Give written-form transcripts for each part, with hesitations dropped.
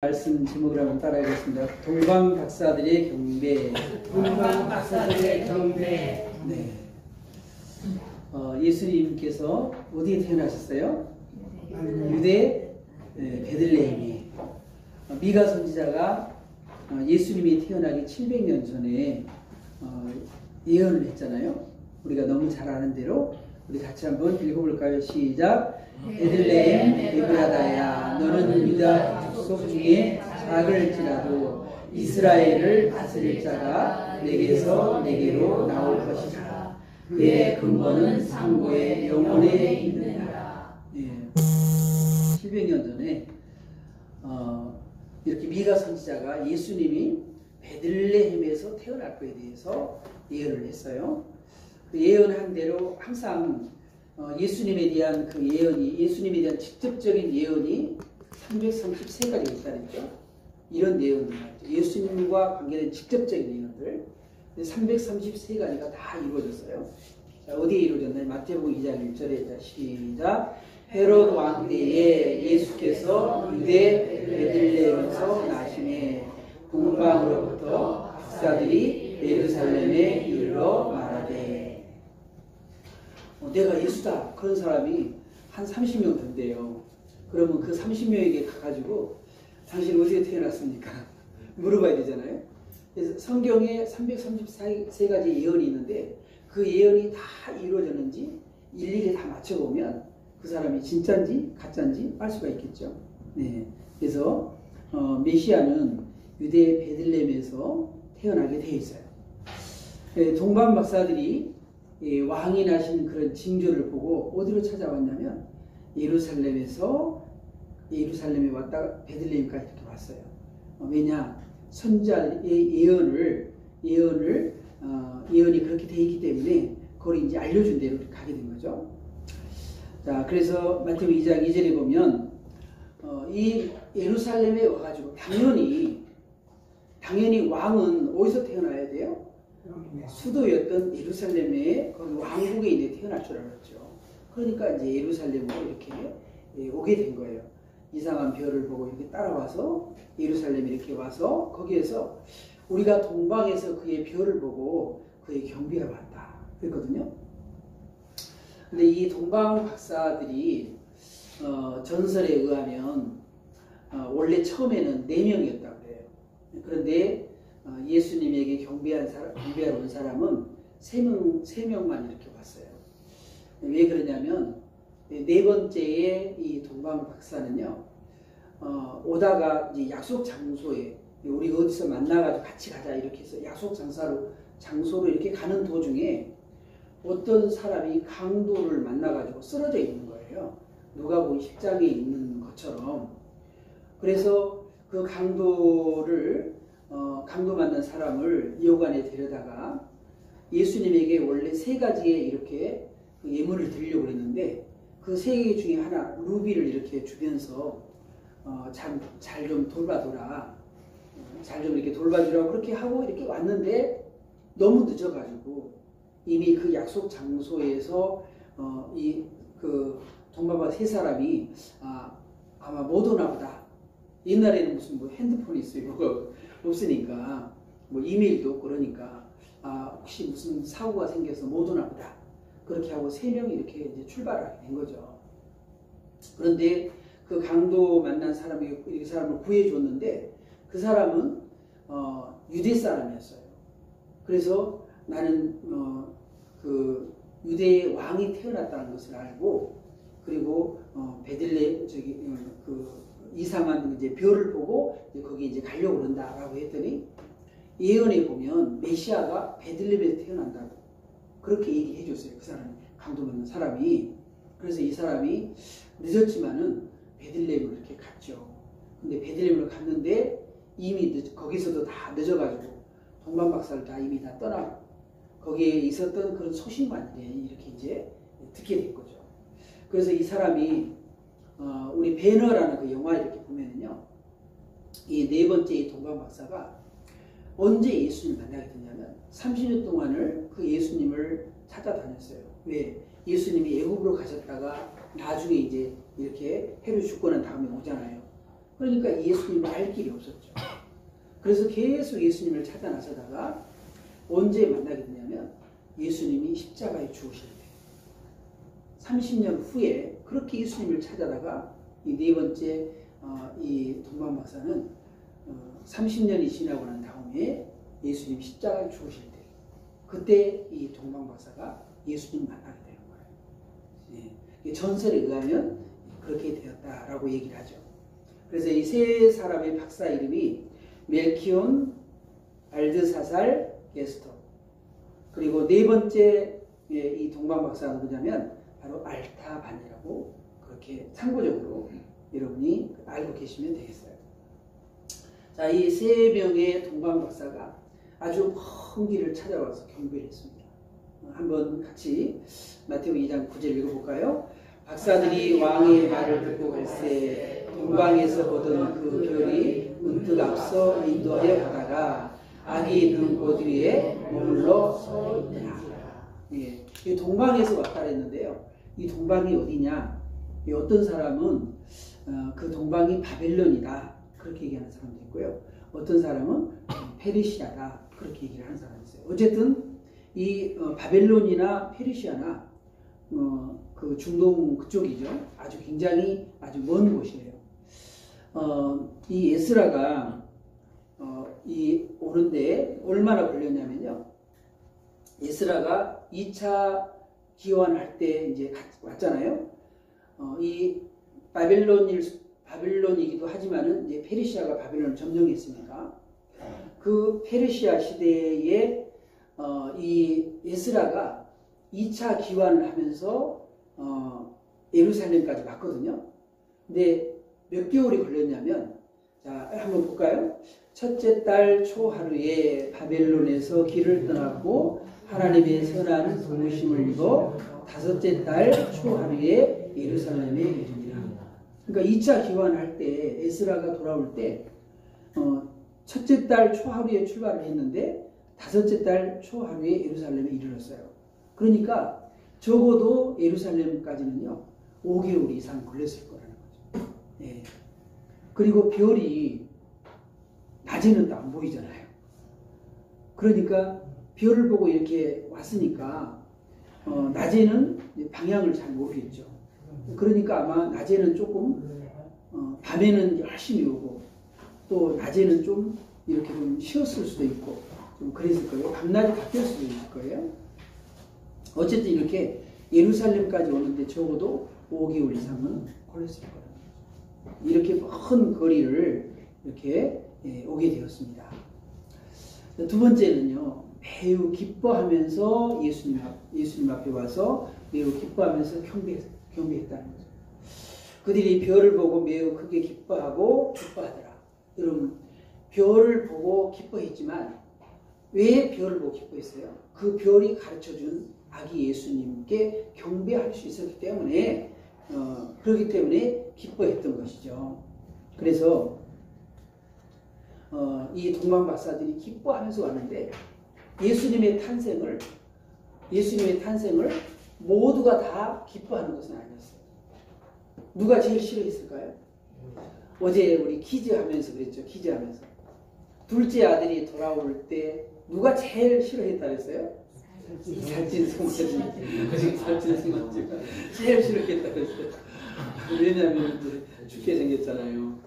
말씀 제목을 한번 따라하겠습니다. 동방 박사들의 경배. 동방 박사들의 경배. 네. 예수님께서 어디에 태어나셨어요? 유대 베들레헴에. 미가 선지자가 예수님이 태어나기 700년 전에 예언을 했잖아요. 우리가 너무 잘 아는 대로 우리 같이 한번 읽어볼까요? 시작. 베들레헴 에브라다야, 너는 유다 족속 중에 작을지라도 이스라엘을 다스릴 자가 내게서 내게로 나올 것이다. 그의 근본은 상고의 영혼에 있느니라. 예. 700년 전에 이렇게 미가 선지자가 예수님이 베들레헴에서 태어날 것에 대해서 예언을 했어요. 그 예언한 대로 항상 예수님에 대한 그 예언이, 예수님에 대한 직접적인 예언이 333가지가 있다는 거죠. 이런 예언들, 예수님과 관계된 직접적인 예언들 333가지가 다 이루어졌어요. 자, 어디에 이루어졌나요? 마태복음 2장 1절에 시작. 헤롯 왕 때에 예수께서 유대 베들레헴에서 나시매 동방으로부터 박사들이 예루살렘에 이르러 말하되. 내가 예수다. 그런 사람이 한 30명 된대요. 그러면 그 30명에게 가가지고 당신 어디에 태어났습니까? 물어봐야 되잖아요. 그래서 성경에 333가지 예언이 있는데 그 예언이 다 이루어졌는지 일일이 다 맞춰보면 그 사람이 진짜인지 가짜인지 알 수가 있겠죠. 네. 그래서 메시아는 유대 베들레헴에서 태어나게 되어 있어요. 동방 박사들이 왕이 나신 그런 징조를 보고 어디로 찾아왔냐면 예루살렘에 왔다가 베들레헴까지 이렇게 왔어요. 왜냐? 선지자의 예언이 그렇게 되어 있기 때문에 그걸 이제 알려준 대로 가게 된 거죠. 자, 그래서 마태복음 2장 2절에 보면 이 예루살렘에 와가지고 당연히 왕은 어디서 태어나야 돼요? 수도였던 예루살렘의 왕국에 이제 태어날 줄 알았죠. 그러니까 이제 예루살렘으로 이렇게 오게 된 거예요. 이상한 별을 보고 이렇게 따라와서 예루살렘에 이렇게 와서 거기에서 우리가 동방에서 그의 별을 보고 그의 경배하러 왔다 그랬거든요. 근데 이 동방 박사들이 전설에 의하면 원래 처음에는 4명이었다고 해요. 그런데 예수님에게 경배하러 온 사람은 3명만 이렇게 왔어요. 왜 그러냐면 네 번째의 이 동방 박사는요, 오다가 이제 약속 장소에 우리 어디서 만나가지고 같이 가자 이렇게 해서 약속 장소로 이렇게 가는 도중에 어떤 사람이 강도를 만나가지고 쓰러져 있는 거예요. 누가복음 10장에 있는 것처럼. 그래서 그 강도 만난 사람을 여관에 데려다가 예수님에게 원래 3가지의 이렇게 그 예물을 드리려고 그랬는데 그 3개 중에 하나 루비를 이렇게 주면서 잘 좀 돌봐줘라. 잘 좀 이렇게 돌봐주라고 그렇게 하고 이렇게 왔는데 너무 늦어가지고 이미 그 약속 장소에서 그 동방박 3사람이 아마 못 오나 보다. 옛날에는 무슨 뭐 핸드폰이 있어요. 뭐가 없으니까 뭐 이메일도 없고 그러니까 혹시 무슨 사고가 생겨서 못 오나 보다. 그렇게 하고 3명이 이렇게 이제 출발하게 된 거죠. 그런데 그 강도 만난 사람이 이 사람을 구해줬는데 그 사람은 유대 사람이었어요. 그래서 나는 그 유대의 왕이 태어났다는 것을 알고 그리고 베들레헴 그 이상한 이제 별을 보고 이제 거기 이제 가려고 그런다라고 했더니 예언에 보면 메시아가 베들레헴에서 태어난다고 그렇게 얘기해 줬어요. 그 사람이 강도 만난 사람이. 그래서 이 사람이 늦었지만은 베들레헴으로 이렇게 갔죠. 근데 베들레헴으로 갔는데 이미 거기서도 다 늦어가지고 동방 박사를 다 이미 다 떠나고 거기에 있었던 그런 소신관들이 이렇게 이제 듣게 된 거죠. 그래서 이 사람이 우리 배너라는 그 영화 이렇게 보면은요, 이 4번째 동방 박사가 언제 예수님을 만나게 됐냐면 30년 동안을 그 예수님을 찾아다녔어요. 왜? 예수님이 애굽으로 가셨다가 나중에 이제 이렇게 헤롯 죽고 난 다음에 오잖아요. 그러니까 예수님을 알 길이 없었죠. 그래서 계속 예수님을 찾아 나서다가 언제 만나게 되냐면 예수님이 십자가에 죽으실 때 30년 후에 그렇게 예수님을 찾아다가 이 네 번째 이 동방박사는 30년이 지나고 난 다음에 예수님 십자가에 죽으실 때 그때 이 동방박사가 예수님 만나게 되는 거예요. 예. 전설에 의하면 그렇게 되었다라고 얘기를 하죠. 그래서 이 세 사람의 박사 이름이 멜키온, 알드사살, 게스터. 그리고 네 번째 이 동방박사가 누구냐면 바로 알타반이라고 그렇게 참고적으로 여러분이 알고 계시면 되겠어요. 자, 이 세 명의 동방박사가 아주 먼 길을 찾아와서 경배를 했습니다. 한번 같이 마태복음 2장 9절 읽어볼까요? 박사들이 왕의 말을 듣고 갈새 동방에서 보던 그 별이 문득 앞서 인도하여 가다가 아기 있는 곳 위에 머물러 서 있더라. 예, 이 동방에서 왔다 했는데요. 이 동방이 어디냐? 어떤 사람은 그 동방이 바벨론이다 그렇게 얘기하는 사람도 있고요. 어떤 사람은 페르시아다 그렇게 얘기를 하는 사람이 있어요. 어쨌든 이 바벨론이나 페르시아나 그 중동 그쪽이죠. 아주 굉장히 아주 먼 곳이에요. 이 에스라가 이 오는데 얼마나 걸렸냐면요. 에스라가 2차 기원할 때 이제 왔잖아요. 이 바벨론이기도 하지만은 이제 페르시아가 바벨론을 점령했으니까 그 페르시아 시대에 이 에스라가 2차 기원을 하면서 예루살렘까지 왔거든요. 근데 몇 개월이 걸렸냐면 자 한번 볼까요? 첫째 달 초하루에 바벨론에서 길을 떠났고 하나님의 선한 부르심을 입어 다섯째 달 초하루에 예루살렘에 이르니라. 그러니까 2차 기원할 때 에스라가 돌아올 때 첫째 달 초하루에 출발을 했는데 다섯째 달 초하루에 예루살렘에 이르렀어요. 그러니까 적어도 예루살렘까지는요 5개월 이상 걸렸을 거라는 거죠. 예. 그리고 별이 낮에는 또 안 보이잖아요. 그러니까 별을 보고 이렇게 왔으니까 낮에는 방향을 잘 모르겠죠. 그러니까 아마 낮에는 조금 밤에는 열심히 오고 또 낮에는 좀 이렇게 좀 쉬었을 수도 있고 좀 그랬을 거예요. 밤낮이 바뀔 수도 있을 거예요. 어쨌든 이렇게 예루살렘까지 오는데 적어도 5개월 이상은 걸렸을 거예요. 이렇게 먼 거리를 이렇게 오게 되었습니다. 두 번째는요, 매우 기뻐하면서 예수님 앞에 와서 매우 기뻐하면서 경배했다는 거죠. 그들이 별을 보고 매우 크게 기뻐하고 기뻐하더라. 여러분, 별을 보고 기뻐했지만 왜 별을 보고 기뻐했어요? 그 별이 가르쳐준 아기 예수님께 경배할 수 있었기 때문에 그렇기 때문에 기뻐했던 것이죠. 그래서 이 동방박사들이 기뻐하면서 왔는데 예수님의 탄생을 모두가 다 기뻐하는 것은 아니었어요. 누가 제일 싫어했을까요? 어제 우리 퀴즈 하면서 그랬죠. 퀴즈 하면서 둘째 아들이 돌아올 때 누가 제일 싫어했다 그랬어요? 살찐 성자가 제일 싫어했다 그랬어요. 왜냐하면 죽게 생겼잖아요.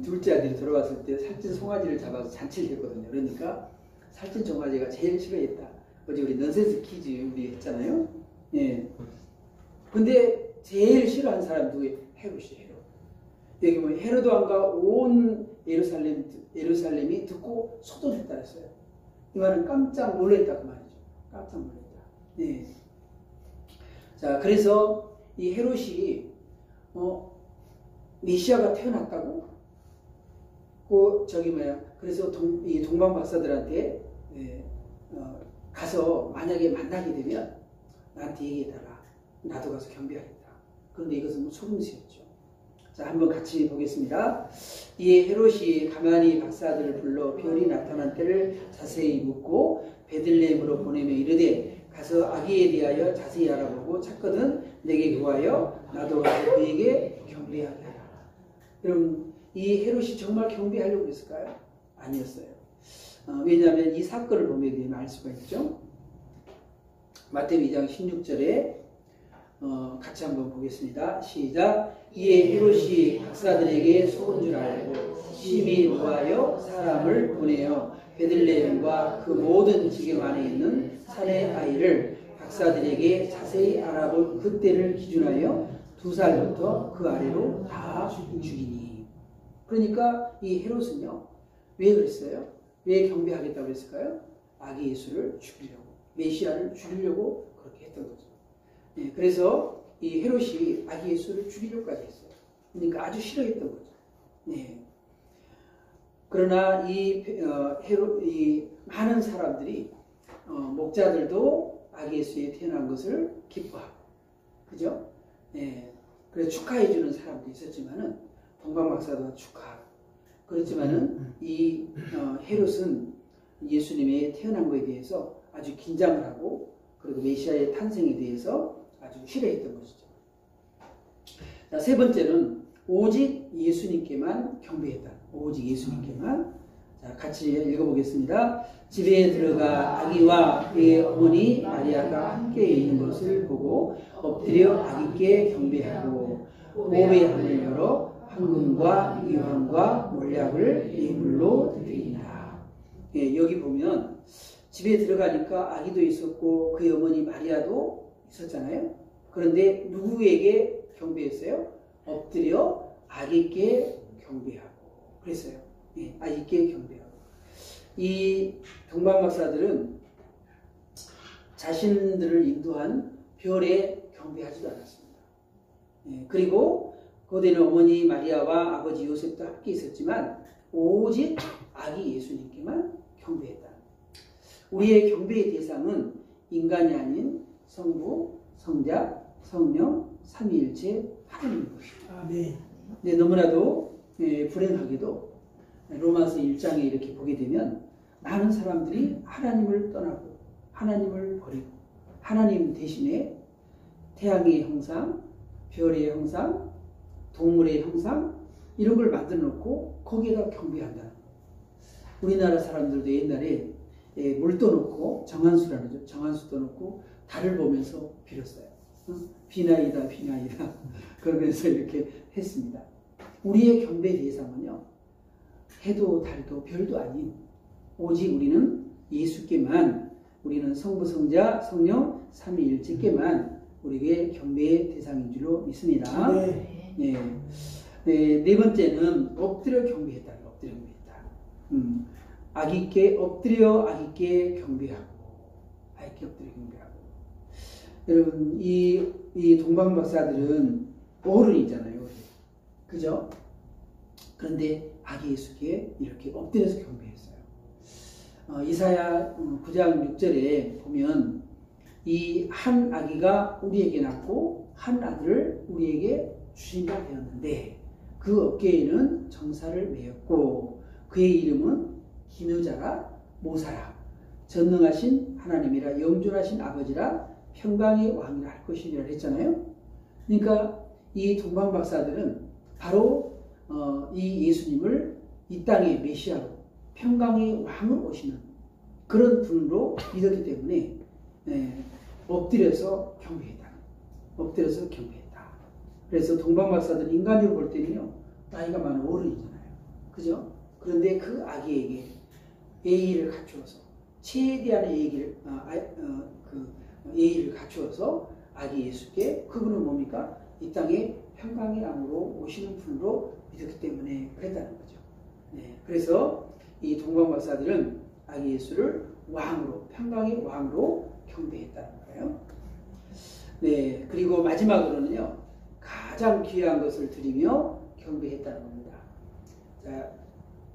둘째 아들이 돌아왔을 때 살찐 송아지를 잡아서 잔치를 했거든요. 그러니까 살찐 송아지가 제일 싫어했다. 어제 우리 넌센스 퀴즈 우리 했잖아요. 예. 근데 제일 싫어하는 사람 누구예요? 헤롯이에요. 여기 보면 헤롯 왕과 온 예루살렘이 듣고 소동했다 했어요. 이 말은 깜짝 놀랐다 그 말이죠. 깜짝 놀랐다. 예. 자, 그래서 이 헤롯이 메시아가 태어났다고? 그래서 이 동방 박사들한테 가서 만약에 만나게 되면 나한테 얘기해달라. 나도 가서 경배하겠다. 그런데 이것은 속임수였죠. 자, 한번 같이 보겠습니다. 이에 헤롯이 가만히 박사들을 불러 별이 나타난 때를 자세히 묻고 베들레헴으로 보내며 이르되 가서 아기에 대하여 자세히 알아보고 찾거든 내게 구하여 나도 가서 그에게 경배하게 하라. 여러분, 이 헤롯이 정말 경배하려고 했을까요? 아니었어요. 왜냐하면 이 사건을 보게 되면 알 수가 있죠. 마태복음 2장 16절에 같이 한번 보겠습니다. 시작. 이에 헤롯이 박사들에게 속은 줄 알고 심히 노하여 사람을 보내어 베들레헴과 그 모든 지경 안에 있는 산의 아이를 박사들에게 자세히 알아볼 그때를 기준하여 2살부터 그 아래로 다 죽이니. 그러니까 이 헤롯은요, 왜 그랬어요? 왜 경배하겠다고 했을까요? 아기 예수를 죽이려고, 메시아를 죽이려고 그렇게 했던 거죠. 네, 그래서 이 헤롯이 아기 예수를 죽이려고까지 했어요. 그러니까 아주 싫어했던 거죠. 네. 그러나 이 많은 사람들이 목자들도 아기 예수에 태어난 것을 기뻐하고, 그죠? 네. 그래서 축하해 주는 사람도 있었지만은 동방박사도 축하하고, 그렇지만은 이 헤롯은 예수님의 태어난 것에 대해서 아주 긴장을 하고, 그리고 메시아의 탄생에 대해서 아주 싫어했던 것이죠. 자, 세 번째는 오직 예수님께만 경배했다. 오직 예수님께만. 자, 같이 읽어보겠습니다. 집에 들어가 아기와 그의 어머니 마리아가 함께 있는 것을 보고 엎드려 아기께 경배하고 보배함을 열어 황금과 유황과 몰약을 예물로 드리니라. 예, 여기 보면 집에 들어가니까 아기도 있었고 그의 어머니 마리아도 있었잖아요. 그런데 누구에게 경배했어요? 엎드려 아기께 경배하고 그랬어요. 예, 아기께 경배하고. 이 동방박사들은 자신들을 인도한 별에 경배하지도 않았습니다. 예, 그리고 고대는 어머니 마리아와 아버지 요셉도 함께 있었지만 오직 아기 예수님께만 경배했다. 우리의 경배의 대상은 인간이 아닌 성부, 성자, 성령, 삼위일체 하나님인 것입니다. 네, 너무나도 불행하게도 로마서 1장에 이렇게 보게 되면 많은 사람들이 하나님을 떠나고 하나님을 버리고 하나님 대신에 태양의 형상, 별의 형상, 동물의 형상 이런 걸 만들어 놓고 거기에다 경배한다. 우리나라 사람들도 옛날에 물 떠놓고 정한수라는 거죠. 정한수 떠놓고 달을 보면서 빌었어요. 비나이다 비나이다 그러면서 이렇게 했습니다. 우리의 경배 대상은요, 해도 달도 별도 아닌 오직 우리는 예수께만, 우리는 성부 성자 성령 삼위일체께만 우리에게 경배의 대상인 줄로 믿습니다. 네 번째는 엎드려 경배했다. 엎드려 경배했다. 아기께 엎드려 아기께 경배하고, 아기께 엎드려 경배하고. 여러분 이 동방박사들은 어른이잖아요, 그죠? 그런데 아기 예수께 이렇게 엎드려서 경배했어요. 이사야 9장 6절에 보면 이 한 아기가 우리에게 낳고 한 아들을 우리에게 주신다 되었는데 그 어깨에는 정사를 메었고 그의 이름은 기느자라 모사라 전능하신 하나님이라 영존하신 아버지라 평강의 왕이라 할 것이라 했잖아요. 그러니까 이 동방박사들은 바로 이 예수님을 이 땅의 메시아로 평강의 왕으로 오시는 그런 분으로 믿었기 때문에 엎드려서 경배했다. 엎드려서 경배했다. 그래서 동방박사들 인간적으로 볼 때는요, 나이가 많은 어른이잖아요. 그죠? 그런데 그 아기에게 예의를 갖추어서 최대한의 예의를 갖추어서 아기 예수께, 그분은 뭡니까? 이 땅에 평강의 왕으로 오시는 분으로 믿었기 때문에 그랬다는 거죠. 네, 그래서 이 동방박사들은 아기 예수를 왕으로, 평강의 왕으로 경배했다는 거예요. 네, 그리고 마지막으로는요, 가장 귀한 것을 드리며 경배했다는 겁니다. 자,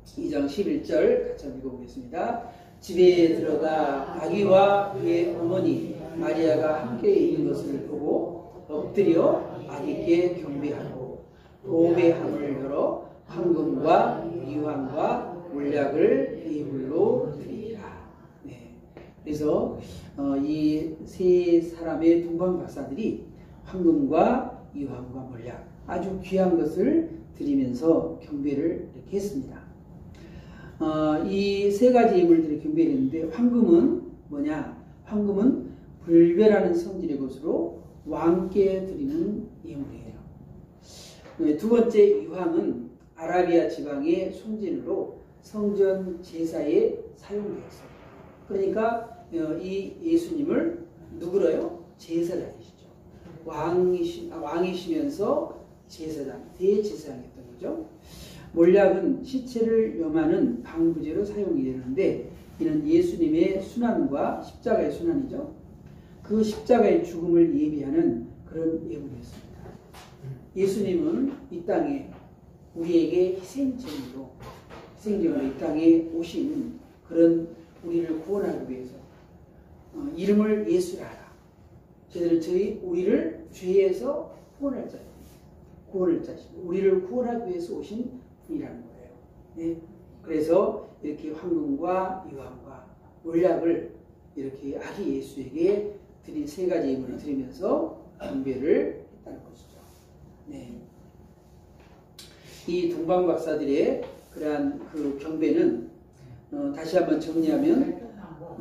2장 11절 같이 한번 읽어보겠습니다. 집에 들어가 아기와 그의 어머니 마리아가 함께 있는 것을 보고 엎드려 아기께 경배하고 보배함을 열어 황금과 유황과 몰약을 예물로 드리라. 네. 그래서 이 세 사람의 동방박사들이 황금과 유황과 몰약 아주 귀한 것을 드리면서 경배를 이렇게 했습니다. 이 세 가지 예물들을 경배를 했는데 황금은 뭐냐? 황금은 불별하는 성질의 것으로 왕께 드리는 예물이에요. 두 번째 유황은 아라비아 지방의 송진으로 성전 제사에 사용되었어요. 그러니까 이 예수님을 누구로요? 제사장이시죠. 왕이시면서 제사장, 대제사장이었던 거죠. 몰약은 시체를 염하는 방부제로 사용이 되는데 이는 예수님의 순환과 십자가의 순환이죠. 그 십자가의 죽음을 예비하는 그런 예물이었습니다. 예수님은 이 땅에 우리에게 희생제물로 이 땅에 오신 그런 우리를 구원하기 위해서 이름을 예수라 하라. 저희들은 우리를 죄에서 구원할 자입니다. 구원할 자입니다. 우리를 구원하기 위해서 오신 분이라는 거예요. 네. 그래서 이렇게 황금과 유황과 몰약을 이렇게 아기 예수에게 드린 세 가지 예물을 드리면서 경배를 했다는 것이죠. 네. 이 동방 박사들의 그러한 그 경배는 다시 한번 정리하면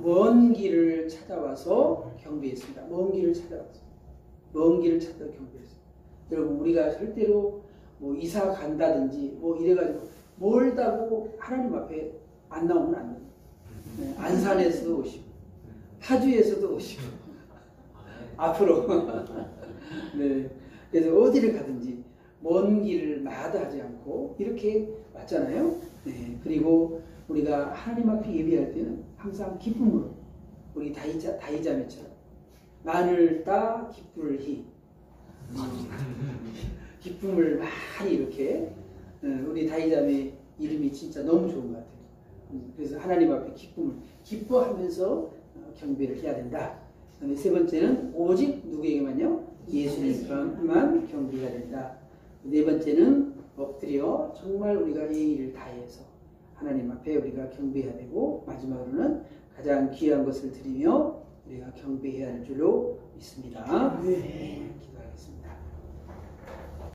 먼 길을 찾아와서 경배했습니다. 먼 길을 찾아와서 경배했습니다. 여러분 우리가 절대로 뭐 이사 간다든지 뭐 이래가지고 멀다고 하나님 앞에 안 나오면 안 됩니다. 네, 안산에서도 오시고 파주에서도 오시고 앞으로 네, 그래서 어디를 가든지 먼 길을 마다하지 않고 이렇게 왔잖아요. 네, 그리고 우리가 하나님 앞에 예배할 때는 항상 기쁨으로 우리 다이자매처럼 마늘 따 기쁠 희 기쁨을 많이 이렇게 우리 다이자매 이름이 진짜 너무 좋은 것 같아요. 그래서 하나님 앞에 기쁨을 기뻐하면서 경배를 해야 된다. 그다음에 세 번째는 오직 누구에게만요? 예수님만 경배해야 된다. 네 번째는 엎드려 정말 우리가 예의를 다해서 하나님 앞에 우리가 경배해야 되고 마지막으로는 가장 귀한 것을 드리며 우리가 경배해야 할 줄로 믿습니다. 네, 기도하겠습니다.